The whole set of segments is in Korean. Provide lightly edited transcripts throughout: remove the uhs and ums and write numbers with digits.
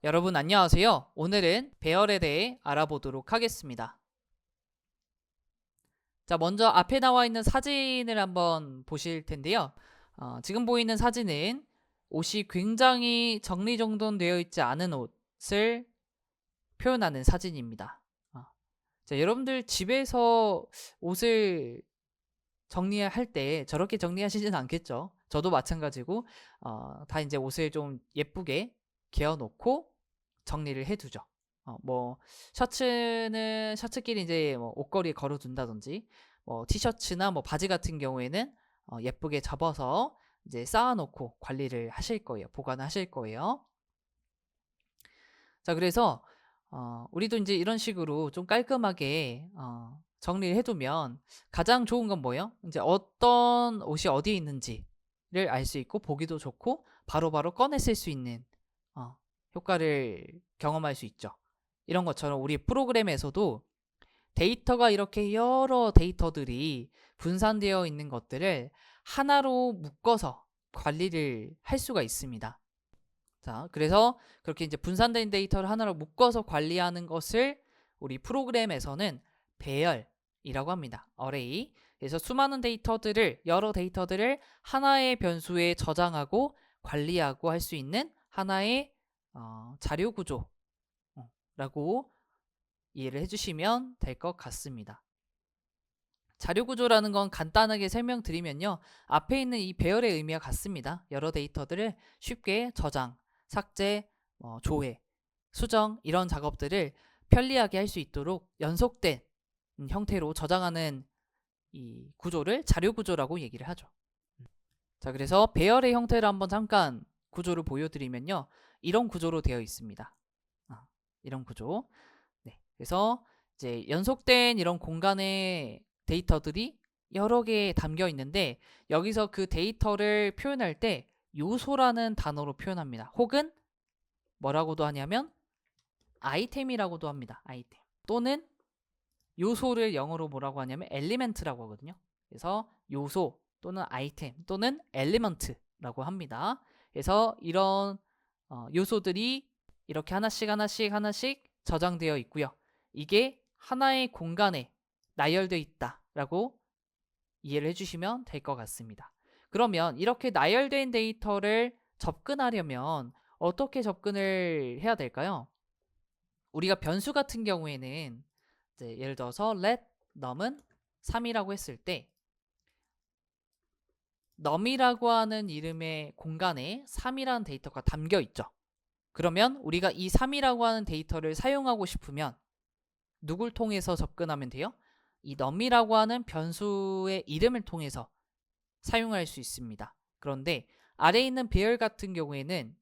여러분 안녕하세요. 오늘은 배열에 대해 알아보도록 하겠습니다. 자, 먼저 앞에 나와 있는 사진을 한번 보실 텐데요. 지금 보이는 사진은 옷이 굉장히 정리정돈되어 있지 않은 옷을 표현하는 사진입니다. 자, 여러분들 집에서 옷을 정리할 때 저렇게 정리하시진 않겠죠? 저도 마찬가지고 다 이제 옷을 좀 예쁘게 개어 놓고 정리를 해두죠. 뭐 셔츠는 셔츠끼리 이제 뭐 옷걸이에 걸어둔다든지, 뭐 티셔츠나 뭐 바지 같은 경우에는 예쁘게 접어서 이제 쌓아놓고 관리를 하실 거예요. 보관하실 거예요. 자, 그래서 우리도 이제 이런 식으로 좀 깔끔하게 정리를 해두면 가장 좋은 건 뭐예요? 이제 어떤 옷이 어디에 있는지를 알 수 있고 보기도 좋고 바로바로 꺼내 쓸 수 있는 어, 효과를 경험할 수 있죠. 이런 것처럼 우리 프로그램에서도 데이터가 이렇게 여러 데이터들이 분산되어 있는 것들을 하나로 묶어서 관리를 할 수가 있습니다. 자, 그래서 그렇게 이제 분산된 데이터를 하나로 묶어서 관리하는 것을 우리 프로그램에서는 배열이라고 합니다. array. 그래서 수많은 데이터들을, 여러 데이터들을 하나의 변수에 저장하고 관리하고 할 수 있는 하나의 자료 구조라고 이해를 해주시면 될 것 같습니다. 자료 구조라는 건 간단하게 설명드리면요. 앞에 있는 이 배열의 의미와 같습니다. 여러 데이터들을 쉽게 저장, 삭제, 조회, 수정 이런 작업들을 편리하게 할 수 있도록 연속된 형태로 저장하는 이 구조를 자료 구조라고 얘기를 하죠. 자, 그래서 배열의 형태를 한번 잠깐 구조를 보여드리면요. 이런 구조로 되어 있습니다. 이런 구조. 네, 그래서 이제 연속된 이런 공간의 데이터들이 여러 개 담겨 있는데 여기서 그 데이터를 표현할 때 요소라는 단어로 표현합니다. 혹은 뭐라고도 하냐면 아이템이라고도 합니다. 아이템. 또는 요소를 영어로 뭐라고 하냐면 엘리멘트라고 하거든요. 그래서 요소 또는 아이템 또는 엘리먼트라고 합니다. 그래서 이런 요소들이 이렇게 하나씩 저장되어 있고요. 이게 하나의 공간에 나열되어 있다라고 이해를 해주시면 될 것 같습니다. 그러면 이렇게 나열된 데이터를 접근하려면 어떻게 접근을 해야 될까요? 우리가 변수 같은 경우에는 이제 예를 들어서 let num은 3이라고 했을 때 num이라고 하는 이름의 공간에 3이라는 데이터가 담겨 있죠. 그러면 우리가 이 3이라고 하는 데이터를 사용하고 싶으면 누굴 통해서 접근하면 돼요? 이 num이라고 하는 변수의 이름을 통해서 사용할 수 있습니다. 그런데 아래에 있는 배열 같은 경우에는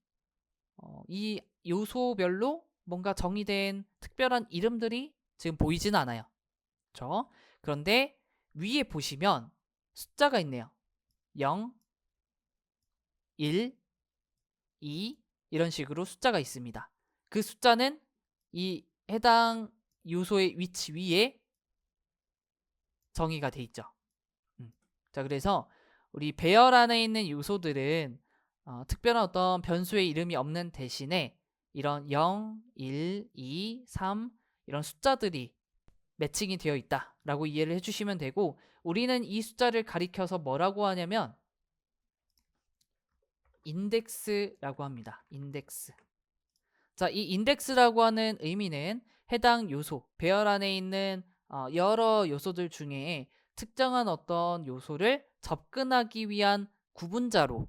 이 요소별로 뭔가 정의된 특별한 이름들이 지금 보이진 않아요. 그렇죠? 그런데 위에 보시면 숫자가 있네요. 0, 1, 2 이런 식으로 숫자가 있습니다. 그 숫자는 이 해당 요소의 위치 위에 정의가 돼 있죠. 자, 그래서 우리 배열 안에 있는 요소들은 특별한 어떤 변수의 이름이 없는 대신에 이런 0, 1, 2, 3 이런 숫자들이 매칭이 되어 있다라고 이해를 해주시면 되고 우리는 이 숫자를 가리켜서 뭐라고 하냐면 인덱스라고 합니다. 인덱스. 자, 이 인덱스라고 하는 의미는 해당 요소, 배열 안에 있는 여러 요소들 중에 특정한 어떤 요소를 접근하기 위한 구분자로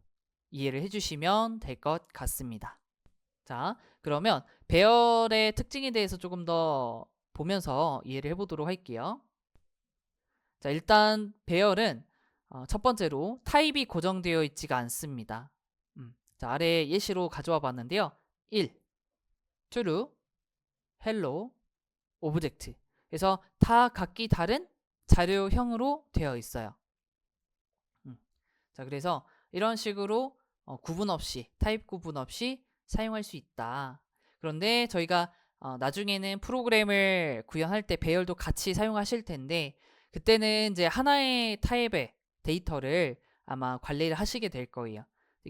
이해를 해주시면 될 것 같습니다. 자, 그러면 배열의 특징에 대해서 조금 더 보면서 이해를 해보도록 할게요. 자, 일단 배열은 첫 번째로 타입이 고정되어 있지가 않습니다. 자, 아래 예시로 가져와 봤는데요. 1. true, hello, object. 그래서 다 각기 다른 자료형으로 되어 있어요. 자, 그래서 이런 식으로 구분 없이, 타입 구분 없이 사용할 수 있다. 그런데 저희가 나중에는 프로그램을 구현할 때 배열도 같이 사용하실 텐데 그때는 이제 하나의 타입의 데이터를 아마 관리를 하시게 될 거예요.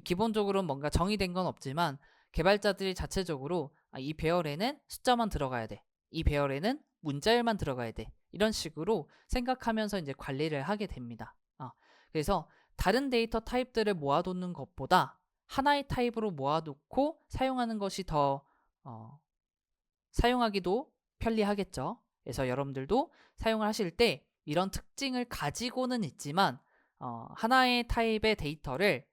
기본적으로 뭔가 정의된 건 없지만 개발자들이 자체적으로 이 배열에는 숫자만 들어가야 돼. 이 배열에는 문자열만 들어가야 돼. 이런 식으로 생각하면서 이제 관리를 하게 됩니다. 그래서 다른 데이터 타입들을 모아두는 것보다 하나의 타입으로 모아두고 사용하는 것이 더 사용하기도 편리하겠죠. 그래서 여러분들도 사용을 하실 때 이런 특징을 가지고는 있지만 하나의 타입의 데이터를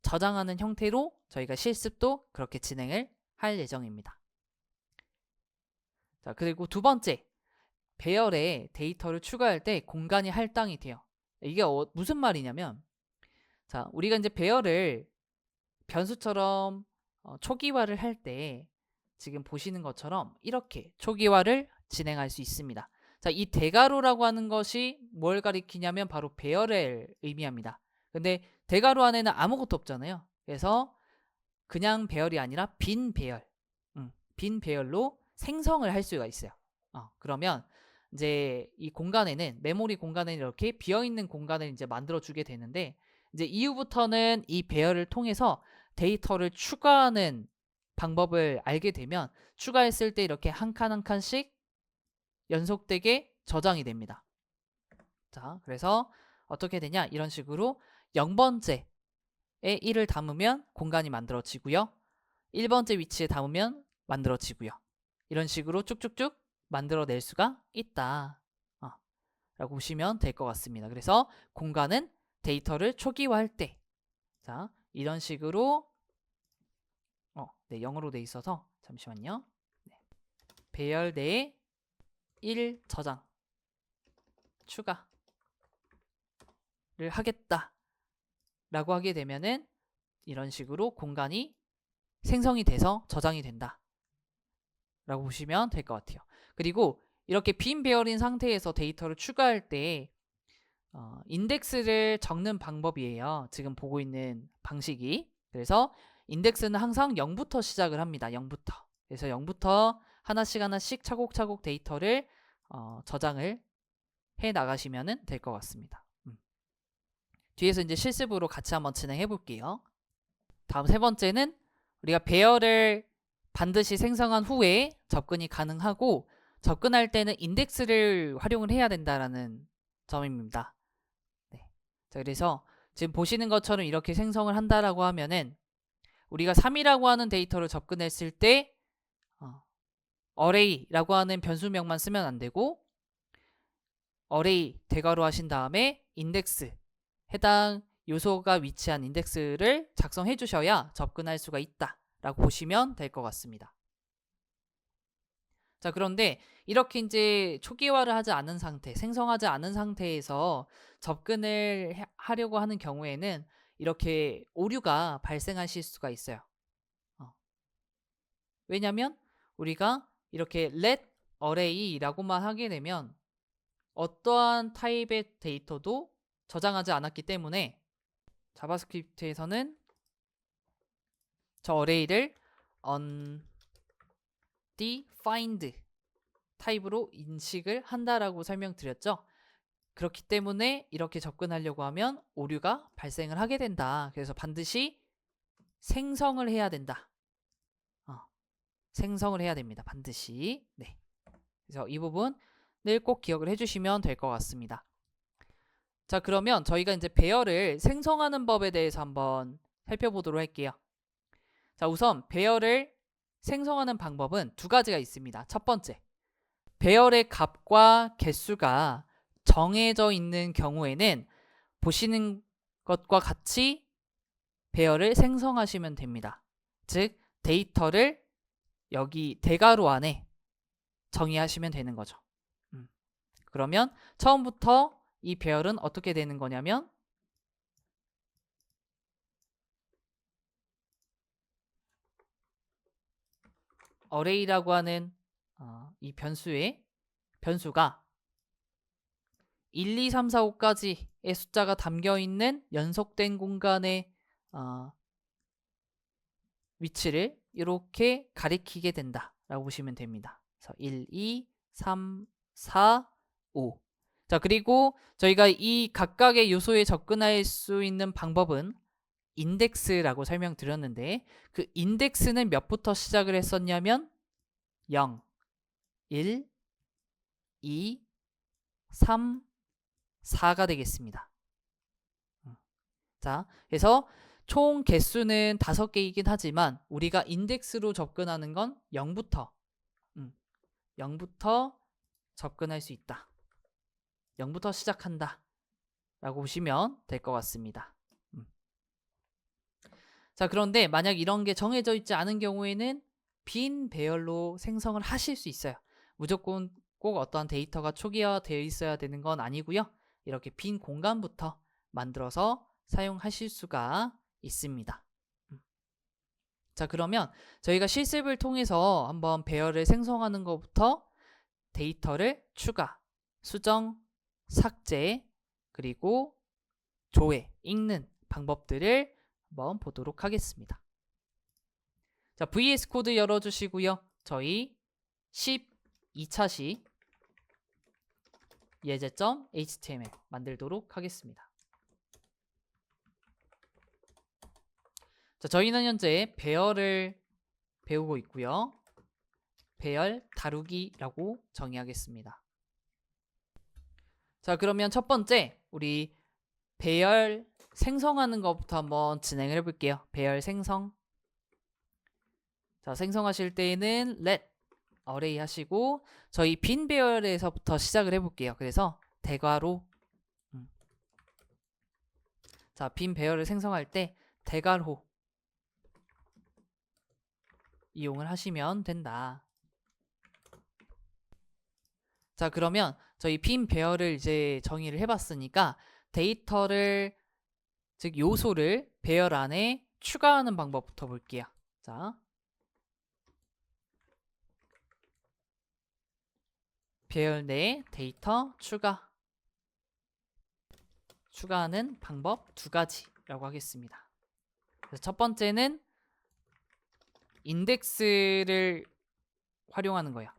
저장하는 형태로 저희가 실습도 그렇게 진행을 할 예정입니다. 자, 그리고 두 번째, 배열에 데이터를 추가할 때 공간이 할당이 돼요. 이게 무슨 말이냐면, 자, 우리가 이제 배열을 변수처럼 초기화를 할 때 지금 보시는 것처럼 이렇게 초기화를 진행할 수 있습니다. 자, 이 대괄호라고 하는 것이 뭘 가리키냐면 바로 배열을 의미합니다. 근데 대괄호 안에는 아무것도 없잖아요. 그래서 그냥 배열이 아니라 빈 배열, 빈 배열로 생성을 할 수가 있어요. 그러면 이제 이 공간에는 메모리 공간에는 이렇게 비어있는 공간을 이제 만들어 주게 되는데 이제 이후부터는 이 배열을 통해서 데이터를 추가하는 방법을 알게 되면 추가했을 때 이렇게 한 칸 한 칸씩 연속되게 저장이 됩니다. 자, 그래서 어떻게 되냐? 이런 식으로 0번째에 1을 담으면 공간이 만들어지고요. 1번째 위치에 담으면 만들어지고요. 이런 식으로 쭉쭉쭉 만들어낼 수가 있다. 라고 보시면 될 것 같습니다. 그래서 공간은 데이터를 초기화할 때, 자, 이런 식으로 네, 0으로 돼 있어서 잠시만요. 네. 배열 내에 1 저장 추가를 하겠다 라고 하게 되면은 이런 식으로 공간이 생성이 돼서 저장이 된다 라고 보시면 될 것 같아요. 그리고 이렇게 빈 배열인 상태에서 데이터를 추가할 때 인덱스를 적는 방법이에요. 지금 보고 있는 방식이. 그래서 인덱스는 항상 0부터 시작을 합니다. 0부터. 그래서 0부터 하나씩 차곡차곡 데이터를 저장을 해 나가시면 될 것 같습니다. 뒤에서 이제 실습으로 같이 한번 진행해 볼게요. 다음 세 번째는 우리가 배열을 반드시 생성한 후에 접근이 가능하고 접근할 때는 인덱스를 활용을 해야 된다라는 점입니다. 네. 자, 그래서 지금 보시는 것처럼 이렇게 생성을 한다라고 하면은 우리가 3이라고 하는 데이터를 접근했을 때 array라고 하는 변수명만 쓰면 안 되고 array 대괄호 하신 다음에 인덱스 해당 요소가 위치한 인덱스를 작성해 주셔야 접근할 수가 있다 라고 보시면 될 것 같습니다. 자, 그런데 이렇게 이제 초기화를 하지 않은 상태, 생성하지 않은 상태에서 접근을 하려고 하는 경우에는 이렇게 오류가 발생하실 수가 있어요. 왜냐면 우리가 이렇게 let array라고만 하게 되면 어떠한 타입의 데이터도 저장하지 않았기 때문에 자바스크립트에서는 저 array를 undefined 타입으로 인식을 한다라고 설명드렸죠. 그렇기 때문에 이렇게 접근하려고 하면 오류가 발생을 하게 된다. 그래서 반드시 생성을 해야 된다. 생성을 해야 됩니다. 반드시. 네. 그래서 이 부분을 꼭 기억을 해주시면 될 것 같습니다. 자, 그러면 저희가 이제 배열을 생성하는 법에 대해서 한번 살펴보도록 할게요. 자, 우선 배열을 생성하는 방법은 두 가지가 있습니다. 첫 번째, 배열의 값과 개수가 정해져 있는 경우에는 보시는 것과 같이 배열을 생성하시면 됩니다. 즉, 데이터를 여기 대괄호 안에 정의하시면 되는 거죠. 그러면 처음부터 이 배열은 어떻게 되는 거냐면 array라고 하는 이 변수가 1, 2, 3, 4, 5까지의 숫자가 담겨있는 연속된 공간의 위치를 이렇게 가리키게 된다라고 보시면 됩니다. 그래서 1, 2, 3, 4, 5. 자, 그리고 저희가 이 각각의 요소에 접근할 수 있는 방법은 인덱스라고 설명드렸는데 그 인덱스는 몇부터 시작을 했었냐면 0, 1, 2, 3, 4가 되겠습니다. 자, 그래서 총 개수는 5개이긴 하지만 우리가 인덱스로 접근하는 건 0부터 0부터 접근할 수 있다. 0부터 시작한다 라고 보시면 될 것 같습니다. 자, 그런데 만약 이런 게 정해져 있지 않은 경우에는 빈 배열로 생성을 하실 수 있어요. 무조건 꼭 어떠한 데이터가 초기화되어 있어야 되는 건 아니고요. 이렇게 빈 공간부터 만들어서 사용하실 수가 있습니다. 자, 그러면 저희가 실습을 통해서 한번 배열을 생성하는 것부터 데이터를 추가, 수정, 삭제, 그리고 조회, 읽는 방법들을 한번 보도록 하겠습니다. 자, VS 코드 열어주시고요. 저희 12차 시 예제.html 만들도록 하겠습니다. 자, 저희는 현재 배열을 배우고 있고요. 배열 다루기라고 정의하겠습니다. 자, 그러면 첫 번째 우리 배열 생성하는 것부터 한번 진행을 해볼게요. 배열 생성. 자, 생성하실 때에는 let array 하시고 저희 빈 배열에서부터 시작을 해볼게요. 그래서 대괄호. 자, 빈 배열을 생성할 때 대괄호 이용을 하시면 된다. 자, 그러면 저희 빈 배열을 이제 정의를 해봤으니까 데이터를, 즉 요소를 배열 안에 추가하는 방법부터 볼게요. 자, 배열 내에 데이터 추가하는 방법 2가지라고 하겠습니다. 그래서 첫 번째는 인덱스를 활용하는 거예요.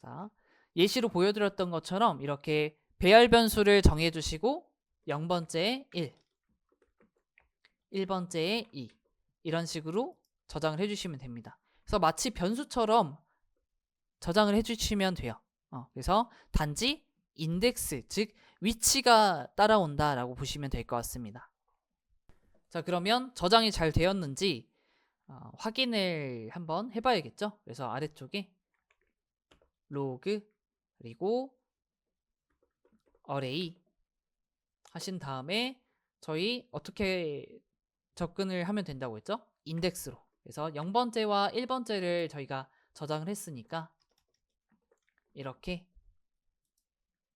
자, 예시로 보여드렸던 것처럼 이렇게 배열 변수를 정해주시고 0번째에 1, 1번째에 2 이런 식으로 저장을 해주시면 됩니다. 그래서 마치 변수처럼 저장을 해주시면 돼요. 그래서 단지 인덱스, 즉 위치가 따라온다 라고 보시면 될 것 같습니다. 자, 그러면 저장이 잘 되었는지 확인을 한번 해봐야겠죠. 그래서 아래쪽에 로그 그리고 array 하신 다음에 저희 어떻게 접근을 하면 된다고 했죠? 인덱스로. 그래서 0번째와 1번째를 저희가 저장을 했으니까 이렇게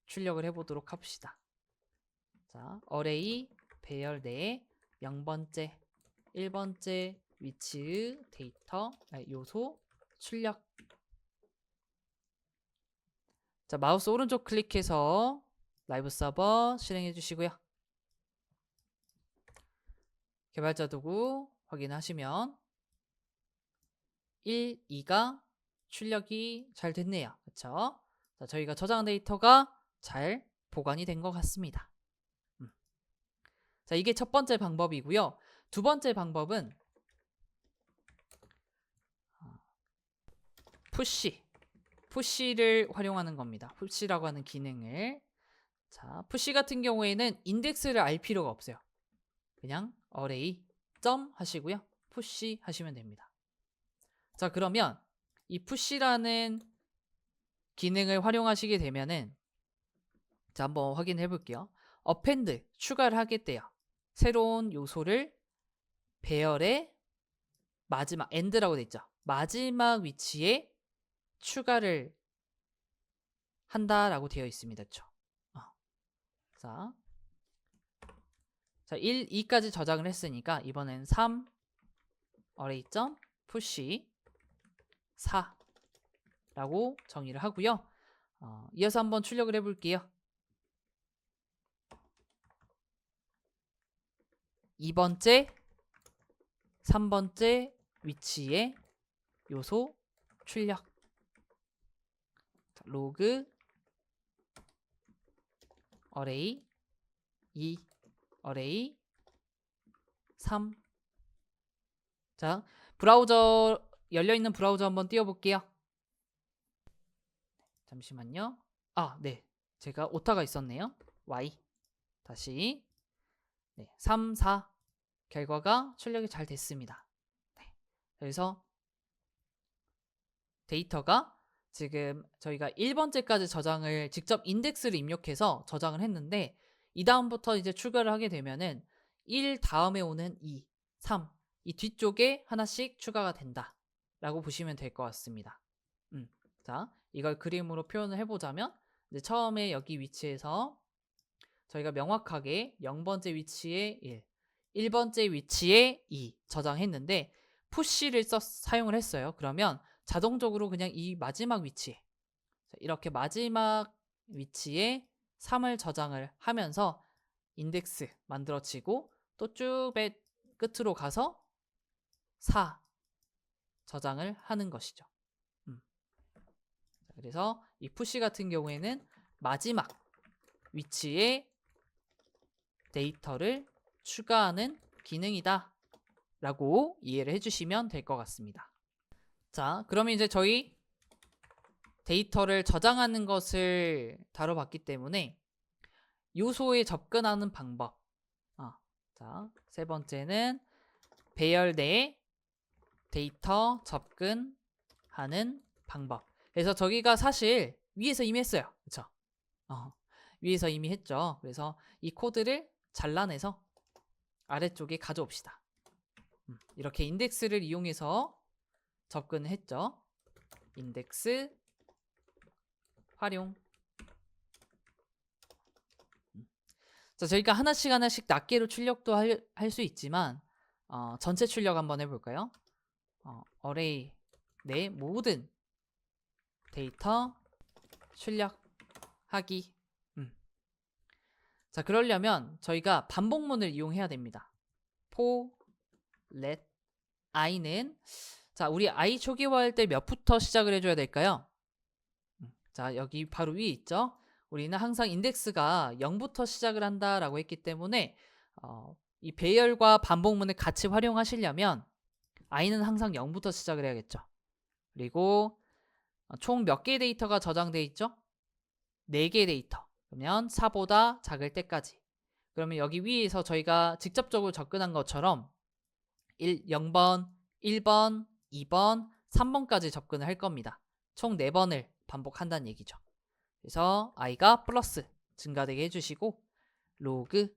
출력을 해보도록 합시다. 자, array 배열 내에 0번째, 1번째 위치의 데이터, 요소 출력. 자, 마우스 오른쪽 클릭해서 라이브 서버 실행해 주시고요. 개발자 도구 확인하시면 1, 2가 출력이 잘 됐네요. 그렇죠? 자, 저희가 저장 데이터가 잘 보관이 된 것 같습니다. 자, 이게 첫 번째 방법이고요. 두 번째 방법은 푸시를 활용하는 겁니다. 푸시라고 하는 기능을. 자, 푸시 같은 경우에는 인덱스를 알 필요가 없어요. 그냥 array 점 하시고요. 푸시 하시면 됩니다. 자, 그러면 이 푸시라는 기능을 활용하시게 되면은 자, 한번 확인해 볼게요. append 추가를 하겠대요. 새로운 요소를 배열의 마지막 end라고 돼 있죠. 마지막 위치에 추가를 한다라고 되어 있습니다. 그렇죠? 자, 1, 2까지 저장을 했으니까 이번엔 3 array.push 4라고 정의를 하고요. 이어서 한번 출력을 해볼게요. 2번째, 3번째 위치에 요소 출력. 로그 array 2 array 3. 자, 브라우저 열려있는 브라우저 한번 띄워볼게요. 잠시만요. 아, 네. 제가 오타가 있었네요. y 다시 3, 4 결과가 출력이 잘 됐습니다. 네. 그래서 데이터가 지금 저희가 1번째까지 저장을 직접 인덱스를 입력해서 저장을 했는데 이 다음부터 이제 추가를 하게 되면은 1 다음에 오는 2, 3 이 뒤쪽에 하나씩 추가가 된다 라고 보시면 될 것 같습니다. 자, 이걸 그림으로 표현을 해보자면 이제 처음에 여기 위치에서 저희가 명확하게 0번째 위치에 1, 1번째 위치에 2 저장했는데 푸시를 사용을 했어요. 그러면 자동적으로 그냥 이 마지막 위치에 이렇게 마지막 위치에 3을 저장을 하면서 인덱스 만들어지고 또 쭉 끝으로 가서 4 저장을 하는 것이죠. 그래서 이 푸시 같은 경우에는 마지막 위치에 데이터를 추가하는 기능이다 라고 이해를 해주시면 될 것 같습니다. 자, 그러면 이제 저희 데이터를 저장하는 것을 다뤄봤기 때문에 요소에 접근하는 방법. 자, 세 번째는 배열 내에 데이터 접근하는 방법. 그래서 저기가 사실 위에서 이미 했어요. 그쵸? 위에서 이미 했죠. 그래서 이 코드를 잘라내서 아래쪽에 가져옵시다. 이렇게 인덱스를 이용해서 접근을 했죠. 인덱스 활용. 자, 저희가 하나씩 낱개로 출력도 할 수 있지만 전체 출력 한번 해볼까요? 어레이 내 모든 데이터 출력하기. 자, 그러려면 저희가 반복문을 이용해야 됩니다. for let i는 자, 우리 i 초기화할 때 몇부터 시작을 해줘야 될까요? 자, 여기 바로 위에 있죠. 우리는 항상 인덱스가 0부터 시작을 한다라고 했기 때문에 이 배열과 반복문을 같이 활용하시려면 i는 항상 0부터 시작을 해야겠죠. 그리고 총 몇 개의 데이터가 저장되어 있죠? 4개의 데이터. 그러면 4보다 작을 때까지. 그러면 여기 위에서 저희가 직접적으로 접근한 것처럼 0번, 1번, 2번, 3번까지 접근을 할 겁니다. 총 4번을 반복한다는 얘기죠. 그래서 i가 플러스 증가되게 해주시고 로그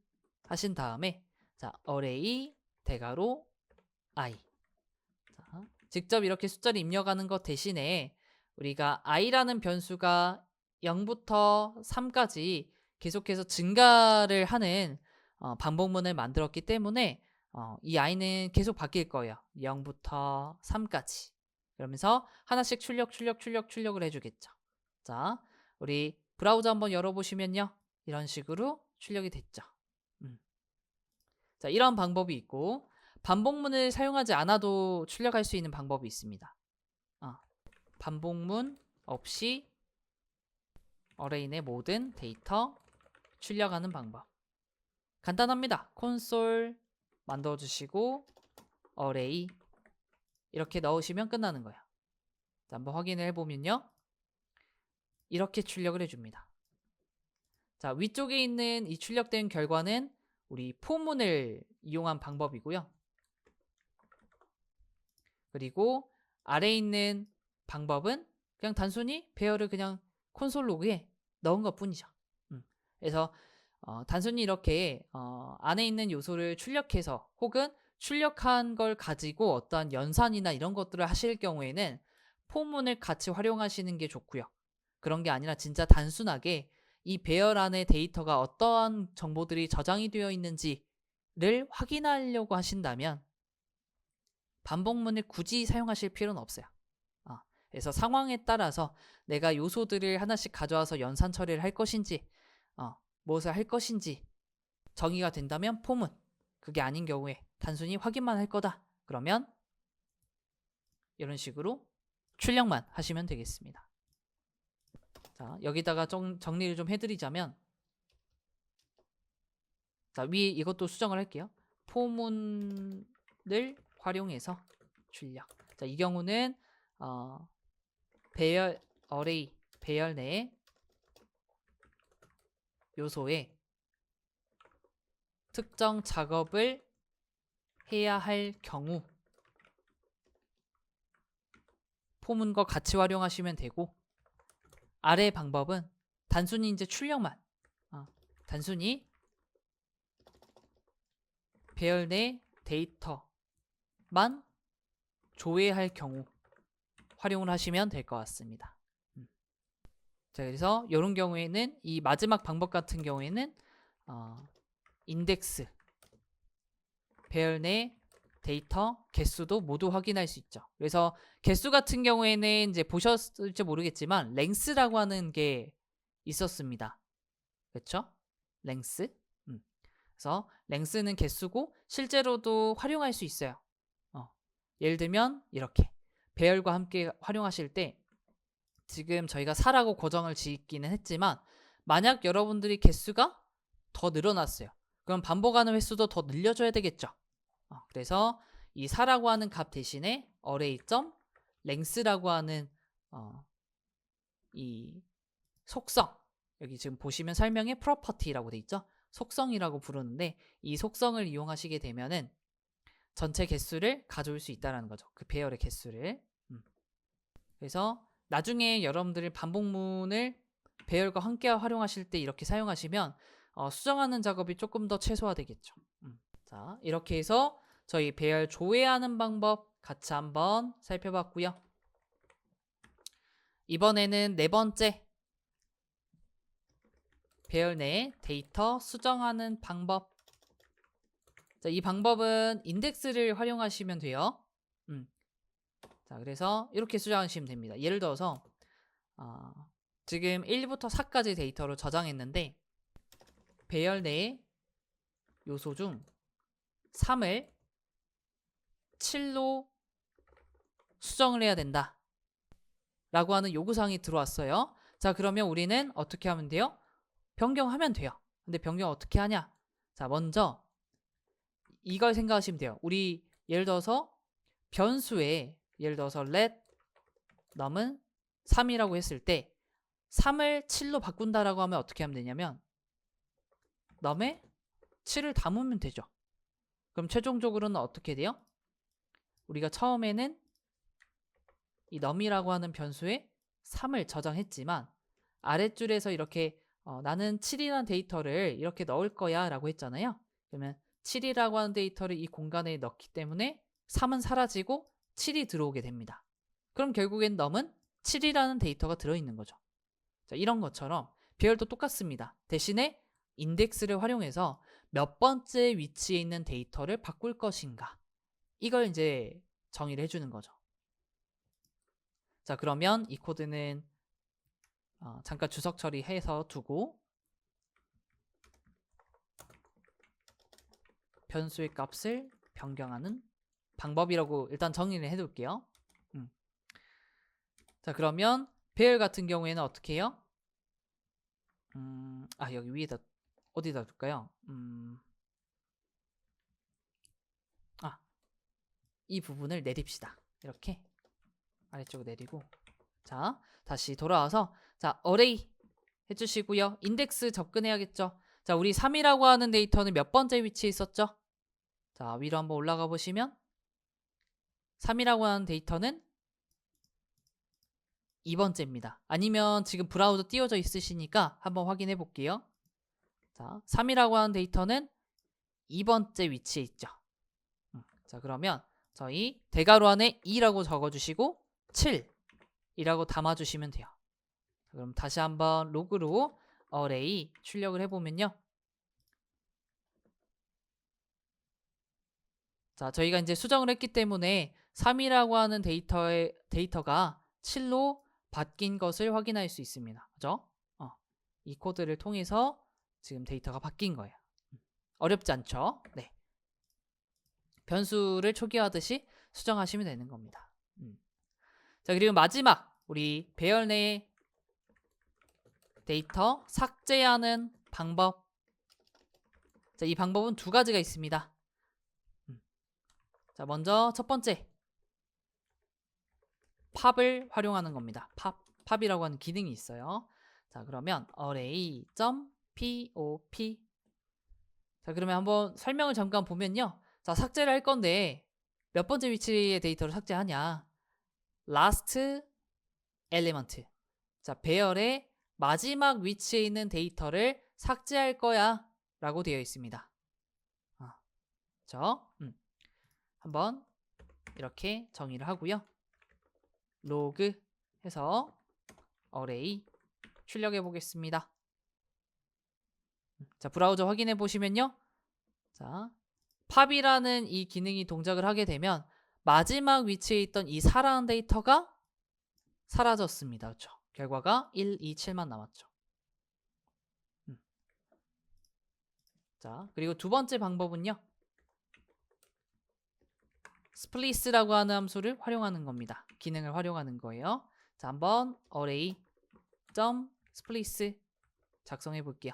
하신 다음에 자, array 대괄호 i. 자, 직접 이렇게 숫자를 입력하는 것 대신에 우리가 i라는 변수가 0부터 3까지 계속해서 증가를 하는 반복문을 만들었기 때문에 이 i는 계속 바뀔 거예요. 0부터 3까지. 그러면서 하나씩 출력을 해주겠죠. 자, 우리 브라우저 한번 열어보시면요. 이런 식으로 출력이 됐죠. 자, 이런 방법이 있고 반복문을 사용하지 않아도 출력할 수 있는 방법이 있습니다. 반복문 없이 어레이 내 모든 데이터 출력하는 방법. 간단합니다. 콘솔 만들어주시고 어레이 이렇게 넣으시면 끝나는 거예요. 자, 한번 확인을 해보면요. 이렇게 출력을 해줍니다. 자, 위쪽에 있는 이 출력된 결과는 우리 포문을 이용한 방법이고요. 그리고 아래에 있는 방법은 그냥 단순히 배열을 그냥 콘솔 로그에 넣은 것 뿐이죠. 그래서 단순히 이렇게 안에 있는 요소를 출력해서 혹은 출력한 걸 가지고 어떠한 연산이나 이런 것들을 하실 경우에는 포문을 같이 활용하시는 게 좋고요. 그런 게 아니라 진짜 단순하게 이 배열 안에 데이터가 어떠한 정보들이 저장이 되어 있는지를 확인하려고 하신다면 반복문을 굳이 사용하실 필요는 없어요. 그래서 상황에 따라서 내가 요소들을 하나씩 가져와서 연산 처리를 할 것인지 무엇을 할 것인지 정의가 된다면 포문, 그게 아닌 경우에 단순히 확인만 할 거다. 그러면 이런 식으로 출력만 하시면 되겠습니다. 자, 여기다가 좀 정리를 좀 해드리자면 자, 위에 이것도 수정을 할게요. 포문을 활용해서 출력. 자, 이 경우는 배열 어레이 배열 내 요소에 특정 작업을 해야 할 경우 포문과 같이 활용하시면 되고, 아래 방법은 단순히 이제 출력만 단순히 배열 내 데이터만 조회할 경우 활용을 하시면 될 것 같습니다. 자, 그래서 이런 경우에는 이 마지막 방법 같은 경우에는 인덱스 배열 내 데이터 개수도 모두 확인할 수 있죠. 그래서 개수 같은 경우에는 이제 보셨을지 모르겠지만 랭스라고 하는 게 있었습니다. 그렇죠? 랭스. 그래서 랭스는 개수고 실제로도 활용할 수 있어요. 예를 들면 이렇게 배열과 함께 활용하실 때 지금 저희가 4라고 고정을 지기는 했지만 만약 여러분들이 개수가 더 늘어났어요. 그럼 반복하는 횟수도 더 늘려줘야 되겠죠. 그래서 이 4라고 하는 값 대신에 array.length라고 하는 이 속성, 여기 지금 보시면 설명에 property라고 돼 있죠. 속성이라고 부르는데 이 속성을 이용하시게 되면은 전체 개수를 가져올 수 있다는 거죠. 그 배열의 개수를. 그래서 나중에 여러분들이 반복문을 배열과 함께 활용하실 때 이렇게 사용하시면 수정하는 작업이 조금 더 최소화되겠죠. 자, 이렇게 해서 저희 배열 조회하는 방법 같이 한번 살펴봤고요. 이번에는 네 번째, 배열 내 데이터 수정하는 방법. 자, 이 방법은 인덱스를 활용하시면 돼요. 자, 그래서 이렇게 수정하시면 됩니다. 예를 들어서 지금 1부터 4까지 데이터를 저장했는데 배열 내 요소 중 3을 7로 수정을 해야 된다 라고 하는 요구사항이 들어왔어요. 자, 그러면 우리는 어떻게 하면 돼요? 변경하면 돼요. 근데 변경 어떻게 하냐? 자, 먼저 이걸 생각하시면 돼요. 우리 예를 들어서 변수에 예를 들어서 let num은 3이라고 했을 때 3을 7로 바꾼다라고 하면 어떻게 하면 되냐면 num에 7을 담으면 되죠. 그럼 최종적으로는 어떻게 돼요? 우리가 처음에는 이 num이라고 하는 변수에 3을 저장했지만 아랫줄에서 이렇게 나는 7이라는 데이터를 이렇게 넣을 거야 라고 했잖아요. 그러면 7이라고 하는 데이터를 이 공간에 넣기 때문에 3은 사라지고 7이 들어오게 됩니다. 그럼 결국엔 num은 7이라는 데이터가 들어있는 거죠. 자, 이런 것처럼 배열도 똑같습니다. 대신에 인덱스를 활용해서 몇 번째 위치에 있는 데이터를 바꿀 것인가, 이걸 이제 정의를 해주는 거죠. 자, 그러면 이 코드는 잠깐 주석 처리해서 두고 변수의 값을 변경하는 방법이라고 일단 정의를 해둘게요. 자, 그러면 배열 같은 경우에는 어떻게 해요? 여기 위에다 어디다 둘까요? 이 부분을 내립시다. 이렇게 아래쪽으로 내리고, 자, 다시 돌아와서 자, array 해주시고요. 인덱스 접근해야겠죠. 자, 우리 3이라고 하는 데이터는 몇 번째 위치에 있었죠? 자, 위로 한번 올라가 보시면 3이라고 하는 데이터는 2번째입니다. 아니면 지금 브라우저 띄워져 있으시니까 한번 확인해 볼게요. 자, 3이라고 하는 데이터는 2번째 위치에 있죠. 자, 그러면 저희 대괄호 안에 2라고 적어주시고 7이라고 담아주시면 돼요. 그럼 다시 한번 로그로 array 출력을 해보면요. 자, 저희가 이제 수정을 했기 때문에 3이라고 하는 데이터가 7로 바뀐 것을 확인할 수 있습니다. 그죠? 이 코드를 통해서 지금 데이터가 바뀐 거예요. 어렵지 않죠? 네. 변수를 초기화하듯이 수정하시면 되는 겁니다. 자, 그리고 마지막 우리 배열 내 데이터 삭제하는 방법. 자, 이 방법은 두 가지가 있습니다. 자, 먼저 첫 번째, 팝을 활용하는 겁니다. 팝이라고 하는 기능이 있어요. 자, 그러면 array.pop. 자, 그러면 한번 설명을 잠깐 보면요. 자, 삭제를 할 건데 몇 번째 위치의 데이터를 삭제하냐? last element. 자, 배열의 마지막 위치에 있는 데이터를 삭제할 거야 라고 되어 있습니다. 그렇죠? 한번 이렇게 정의를 하고요. 로그 해서 array 출력해 보겠습니다. 자, 브라우저 확인해 보시면요. 자, 팝이라는 이 기능이 동작을 하게 되면 마지막 위치에 있던 이 4라는 데이터가 사라졌습니다. 그렇죠? 결과가 1, 2, 7만 남았죠. 자, 그리고 두 번째 방법은요. splice라고 하는 함수를 활용하는 겁니다. 기능을 활용하는 거예요. 자, 한번 array.splice 작성해 볼게요.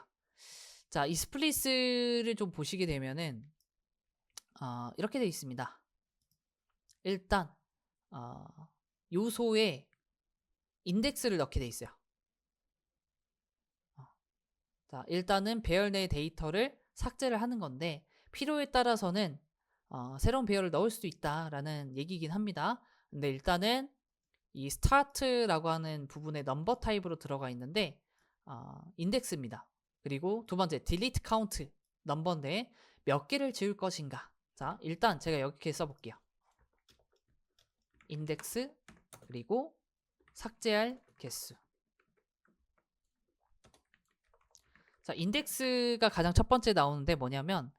자, 이 splice를 좀 보시게 되면은 이렇게 되어 있습니다. 일단 요소에 인덱스를 넣게 되어 있어요. 자, 일단은 배열 내 데이터를 삭제를 하는 건데 필요에 따라서는 새로운 배열을 넣을 수도 있다라는 얘기긴 합니다. 근데 일단은 이 start라고 하는 부분에 넘버 타입으로 들어가 있는데 인덱스입니다. 그리고 두 번째 delete count 넘버인데 몇 개를 지울 것인가. 자, 일단 제가 이렇게 써볼게요. 인덱스 그리고 삭제할 개수. 자, 인덱스가 가장 첫 번째 나오는데 뭐냐면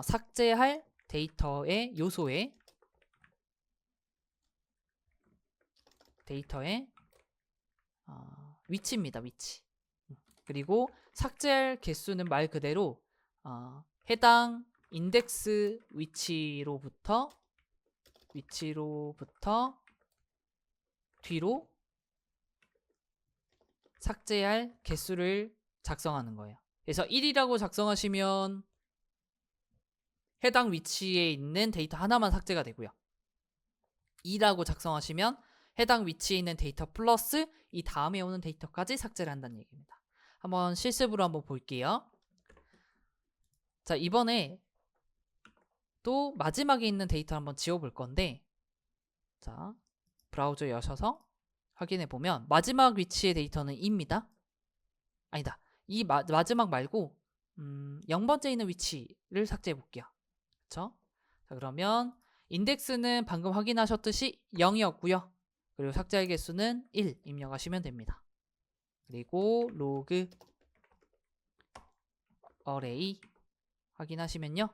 삭제할 데이터의 요소에 위치입니다. 위치. 그리고 삭제할 개수는 말 그대로 해당 인덱스 위치로부터 뒤로 삭제할 개수를 작성하는 거예요. 그래서 1이라고 작성하시면 해당 위치에 있는 데이터 하나만 삭제가 되고요. 2라고 작성하시면 해당 위치에 있는 데이터 플러스 이 다음에 오는 데이터까지 삭제를 한다는 얘기입니다. 한번 실습으로 한번 볼게요. 자, 이번에 또 마지막에 있는 데이터 한번 지워볼 건데, 자, 브라우저 여셔서 확인해 보면 마지막 위치의 데이터는 2입니다. 아니다. 이 마지막 말고 0번째 있는 위치를 삭제해 볼게요. 그쵸? 자, 그러면 인덱스는 방금 확인하셨듯이 0이었고요. 그리고 삭제할 개수는 1 입력하시면 됩니다. 그리고 로그 array 확인하시면요.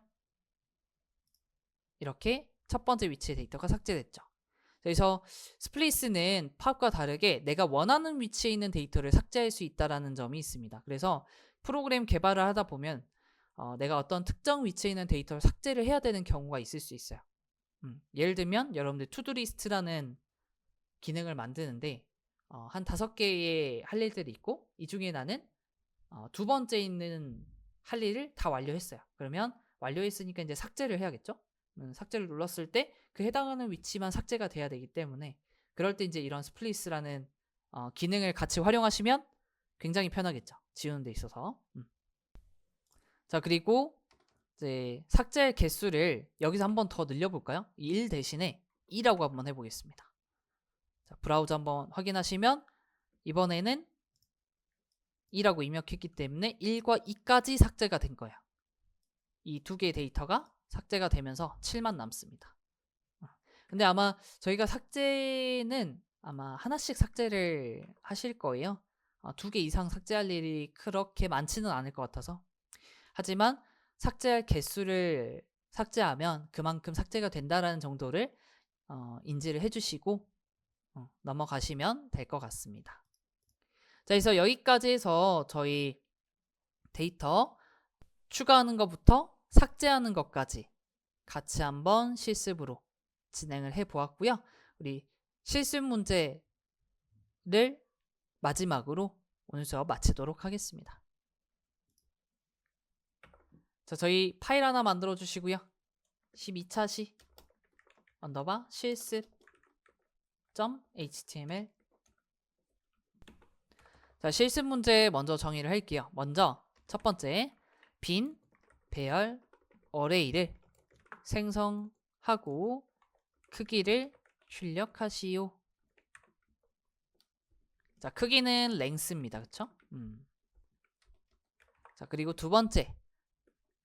이렇게 첫 번째 위치의 데이터가 삭제됐죠. 그래서 스플리스는 팝과 다르게 내가 원하는 위치에 있는 데이터를 삭제할 수 있다는 점이 있습니다. 그래서 프로그램 개발을 하다 보면 내가 어떤 특정 위치에 있는 데이터를 삭제를 해야 되는 경우가 있을 수 있어요. 예를 들면 여러분들 투두리스트라는 기능을 만드는데 한 5개의 할 일들이 있고 이 중에 나는 두 번째 있는 할 일을 다 완료했어요. 그러면 완료했으니까 이제 삭제를 해야겠죠? 삭제를 눌렀을 때 그 해당하는 위치만 삭제가 돼야 되기 때문에 그럴 때 이제 이런 스플리스라는 기능을 같이 활용하시면 굉장히 편하겠죠. 지우는 데 있어서. 자, 그리고 이제 삭제할 개수를 여기서 한번 더 늘려볼까요? 1 대신에 2라고 한번 해보겠습니다. 자, 브라우저 한번 확인하시면 이번에는 2라고 입력했기 때문에 1과 2까지 삭제가 된 거예요. 이 두 개의 데이터가 삭제가 되면서 7만 남습니다. 근데 아마 저희가 삭제는 아마 하나씩 삭제를 하실 거예요. 2개 이상 삭제할 일이 그렇게 많지는 않을 것 같아서. 하지만 삭제할 개수를 삭제하면 그만큼 삭제가 된다라는 정도를 인지를 해주시고 넘어가시면 될 것 같습니다. 자, 그래서 여기까지 해서 저희 데이터 추가하는 것부터 삭제하는 것까지 같이 한번 실습으로 진행을 해 보았고요. 우리 실습 문제를 마지막으로 오늘 수업 마치도록 하겠습니다. 자, 저희 파일 하나 만들어 주시고요. 12차 시 언더바 실습.html. 자, 실습 문제 먼저 정의를 할게요. 먼저 첫 번째, 빈 배열 어레이를 생성하고 크기를 출력하시오. 자, 크기는 랭스입니다. 그쵸? 자, 그리고 두 번째,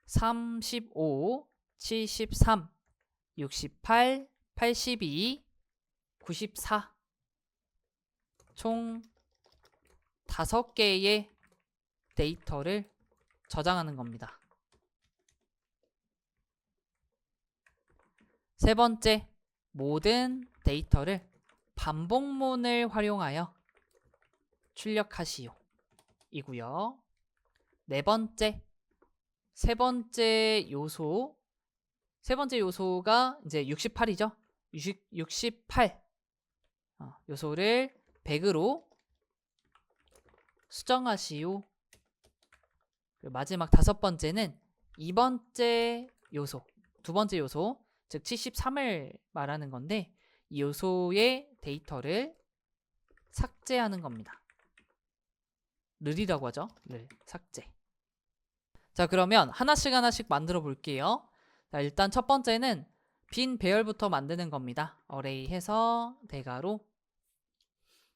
35, 73, 68, 82, 94 총 5개의 데이터를 저장하는 겁니다. 세 번째, 모든 데이터를 반복문을 활용하여 출력하시오. 이고요. 네 번째, 세 번째 요소가 이제 68이죠. 68 요소를 100으로 수정하시오. 그리고 마지막 다섯 번째는 두 번째 요소, 즉 73을 말하는 건데 이 요소의 데이터를 삭제하는 겁니다. 르이라고 하죠. 를 삭제. 자, 그러면 하나씩 만들어 볼게요. 자, 일단 첫 번째는 빈 배열부터 만드는 겁니다. 어레이 해서 대괄호.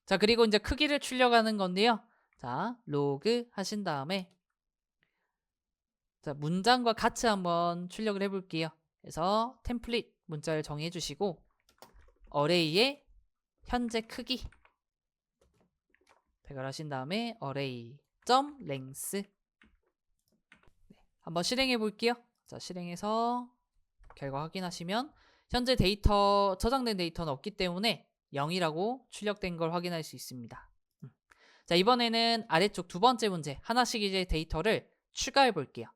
자, 그리고 이제 크기를 출력하는 건데요. 자, 로그 하신 다음에 자, 문장과 같이 한번 출력을 해볼게요. 그래서 템플릿 문자를 정의해 주시고 어레이의 현재 크기 배열하신 다음에 어레이 점 랭스. 한번 실행해 볼게요. 자, 실행해서 결과 확인하시면 현재 데이터 저장된 데이터는 없기 때문에 0이라고 출력된 걸 확인할 수 있습니다. 자, 이번에는 아래쪽 두 번째 문제 하나씩 이제 데이터를 추가해 볼게요.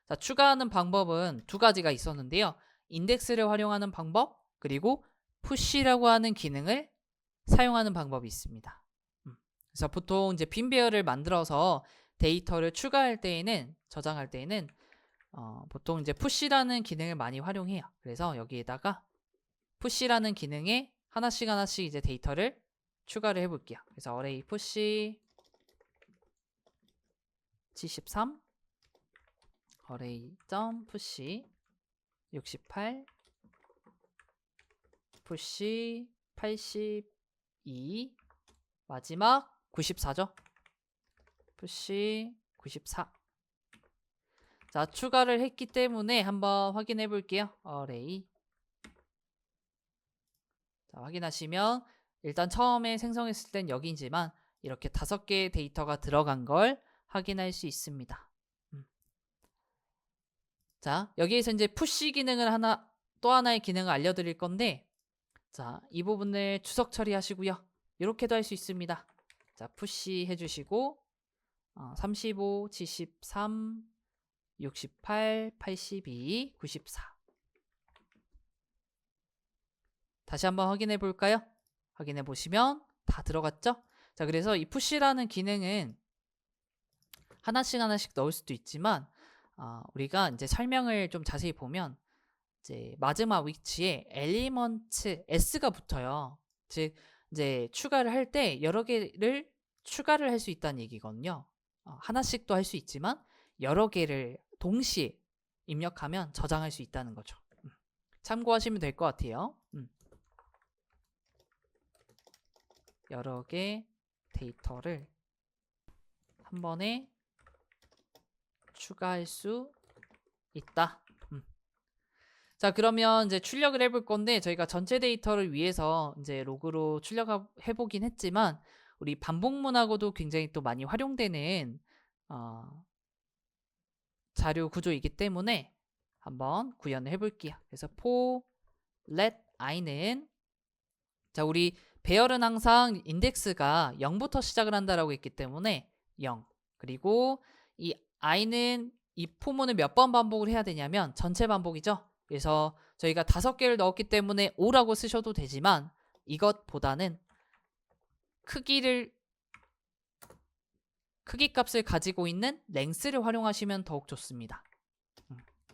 자, 추가하는 방법은 두 가지가 있었는데요. 인덱스를 활용하는 방법, 그리고 푸시라고 하는 기능을 사용하는 방법이 있습니다. 그래서 보통 이제 빈 배열을 만들어서 데이터를 추가할 때에는, 저장할 때에는 보통 이제 푸시라는 기능을 많이 활용해요. 그래서 여기에다가 푸시라는 기능에 하나씩 이제 데이터를 추가를 해볼게요. 그래서 어레이 푸시 73 어레이 점 푸시 68 푸시 82 마지막 94죠. 푸시 94. 자, 추가를 했기 때문에 한번 확인해 볼게요. 어레이. 자, 확인하시면 일단 처음에 생성했을 땐 여기지만 이렇게 5개의 데이터가 들어간 걸 확인할 수 있습니다. 자, 여기에서 이제 푸시 기능을 또 하나의 기능을 알려드릴 건데, 자, 이 부분을 추석 처리하시고요. 이렇게도 할 수 있습니다. 자, 푸시 해주시고 35, 73, 68, 82, 94. 다시 한번 확인해 볼까요? 확인해 보시면 다 들어갔죠? 자, 그래서 이 푸시라는 기능은 하나씩 넣을 수도 있지만 우리가 이제 설명을 좀 자세히 보면 이제 마지막 위치에 엘리먼트 s가 붙어요. 즉 이제 추가를 할 때 여러 개를 추가를 할 수 있다는 얘기거든요. 하나씩도 할 수 있지만 여러 개를 동시에 입력하면 저장할 수 있다는 거죠. 참고하시면 될 것 같아요. 여러 개 데이터를 한 번에 추가할 수 있다. 자, 그러면 이제 출력을 해볼 건데 저희가 전체 데이터를 위해서 이제 로그로 출력해 보긴 했지만 우리 반복문하고도 굉장히 또 많이 활용되는 자료 구조이기 때문에 한번 구현을 해볼게요. 그래서 for let i는 자, 우리 배열은 항상 인덱스가 0부터 시작을 한다라고 했기 때문에 0. 그리고 이 i는 이 포문을 몇 번 반복을 해야 되냐면 전체 반복이죠. 그래서 저희가 5개를 넣었기 때문에 5라고 쓰셔도 되지만 이것보다는 크기 값을 가지고 있는 랭스를 활용하시면 더욱 좋습니다.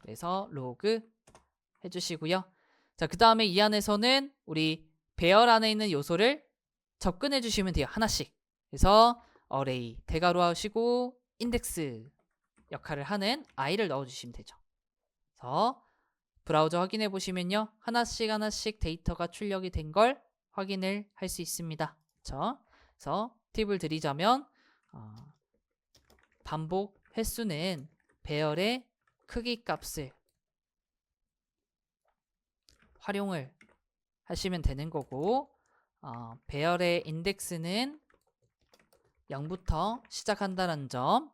그래서 로그 해주시고요. 자, 그 다음에 이 안에서는 우리 배열 안에 있는 요소를 접근해 주시면 돼요. 하나씩. 그래서 어레이 대괄호 하시고 인덱스 역할을 하는 i를 넣어주시면 되죠. 그래서 브라우저 확인해 보시면요. 하나씩 데이터가 출력이 된 걸 확인을 할 수 있습니다. 그렇죠? 그래서 팁을 드리자면 반복 횟수는 배열의 크기 값을 활용을 하시면 되는 거고 배열의 인덱스는 0부터 시작한다는 점,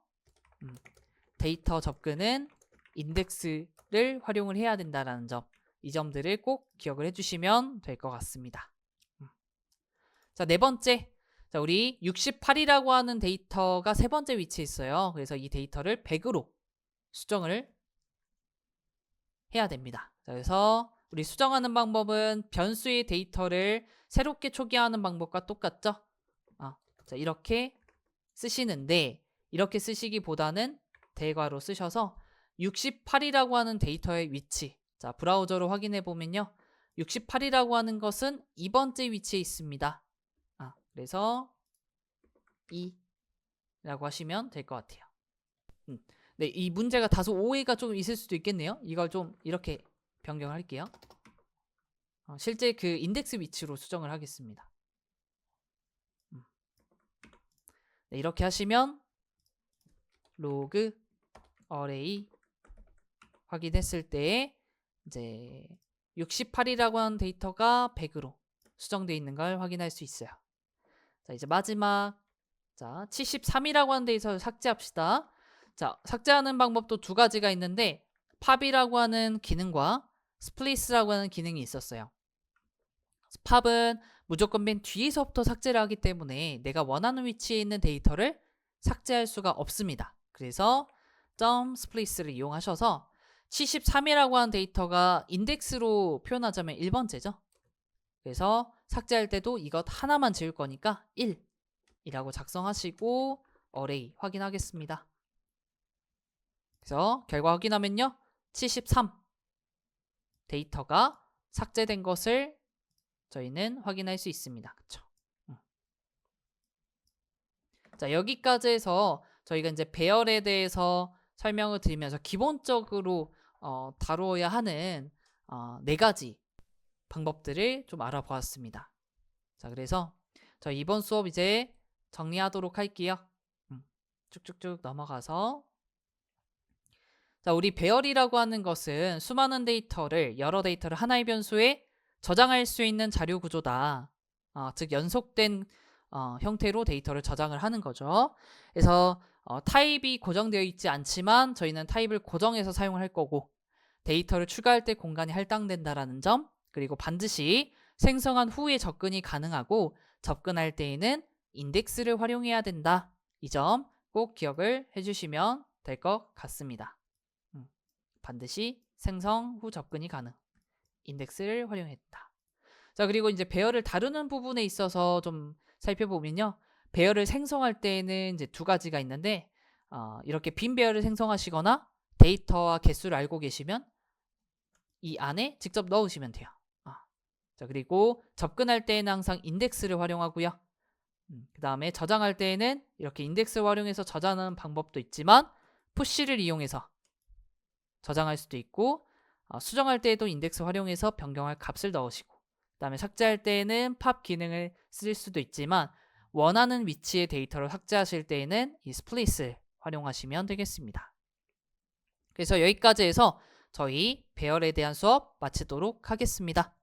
데이터 접근은 인덱스를 활용을 해야 된다는 점, 이 점들을 꼭 기억을 해주시면 될 것 같습니다. 자, 네 번째, 자, 우리 68이라고 하는 데이터가 세 번째 위치에 있어요. 그래서 이 데이터를 100으로 수정을 해야 됩니다. 자, 그래서 우리 수정하는 방법은 변수의 데이터를 새롭게 초기화하는 방법과 똑같죠? 자, 이렇게 쓰시는데 이렇게 쓰시기보다는 대괄호 쓰셔서 68이라고 하는 데이터의 위치, 자, 브라우저로 확인해 보면요. 68이라고 하는 것은 2번째 위치에 있습니다. 그래서 2라고 하시면 될 것 같아요. 네, 이 문제가 다소 오해가 좀 있을 수도 있겠네요. 이걸 좀 이렇게 변경할게요. 실제 그 인덱스 위치로 수정을 하겠습니다. 네, 이렇게 하시면 로그 어레이 확인했을 때 이제 68이라고 하는 데이터가 100으로 수정되어 있는 걸 확인할 수 있어요. 자, 이제 마지막, 자, 73이라고 하는 데이터를 삭제합시다. 자, 삭제하는 방법도 두 가지가 있는데 팝이라고 하는 기능과 스플리스라고 하는 기능이 있었어요. 팝은 무조건 맨 뒤에서부터 삭제를 하기 때문에 내가 원하는 위치에 있는 데이터를 삭제할 수가 없습니다. 그래서 .splice를 이용하셔서 73이라고 하는 데이터가 인덱스로 표현하자면 1번째죠. 그래서 삭제할 때도 이것 하나만 지울 거니까 1이라고 작성하시고 어레이 확인하겠습니다. 그래서 결과 확인하면요. 73 데이터가 삭제된 것을 저희는 확인할 수 있습니다. 그쵸? 자, 여기까지 해서 저희가 이제 배열에 대해서 설명을 드리면서 기본적으로 다루어야 하는 네 가지 방법들을 좀 알아보았습니다. 자, 그래서 저희 이번 수업 이제 정리하도록 할게요. 쭉쭉쭉 넘어가서, 자, 우리 배열이라고 하는 것은 수많은 데이터를, 여러 데이터를 하나의 변수에 저장할 수 있는 자료 구조다. 즉 연속된 형태로 데이터를 저장을 하는 거죠. 그래서 타입이 고정되어 있지 않지만 저희는 타입을 고정해서 사용을 할 거고, 데이터를 추가할 때 공간이 할당된다라는 점, 그리고 반드시 생성한 후에 접근이 가능하고 접근할 때에는 인덱스를 활용해야 된다. 이 점 꼭 기억을 해주시면 될 것 같습니다. 반드시 생성 후 접근이 가능. 인덱스를 활용했다. 자, 그리고 이제 배열을 다루는 부분에 있어서 좀 살펴보면요. 배열을 생성할 때에는 이제 두 가지가 있는데 이렇게 빈 배열을 생성하시거나 데이터와 개수를 알고 계시면 이 안에 직접 넣으시면 돼요. 자, 그리고 접근할 때에는 항상 인덱스를 활용하고요. 그 다음에 저장할 때에는 이렇게 인덱스를 활용해서 저장하는 방법도 있지만 푸시를 이용해서 저장할 수도 있고, 수정할 때에도 인덱스 활용해서 변경할 값을 넣으시고, 그 다음에 삭제할 때에는 팝 기능을 쓸 수도 있지만 원하는 위치의 데이터를 삭제하실 때에는 이 스플리스 활용하시면 되겠습니다. 그래서 여기까지 해서 저희 배열에 대한 수업 마치도록 하겠습니다.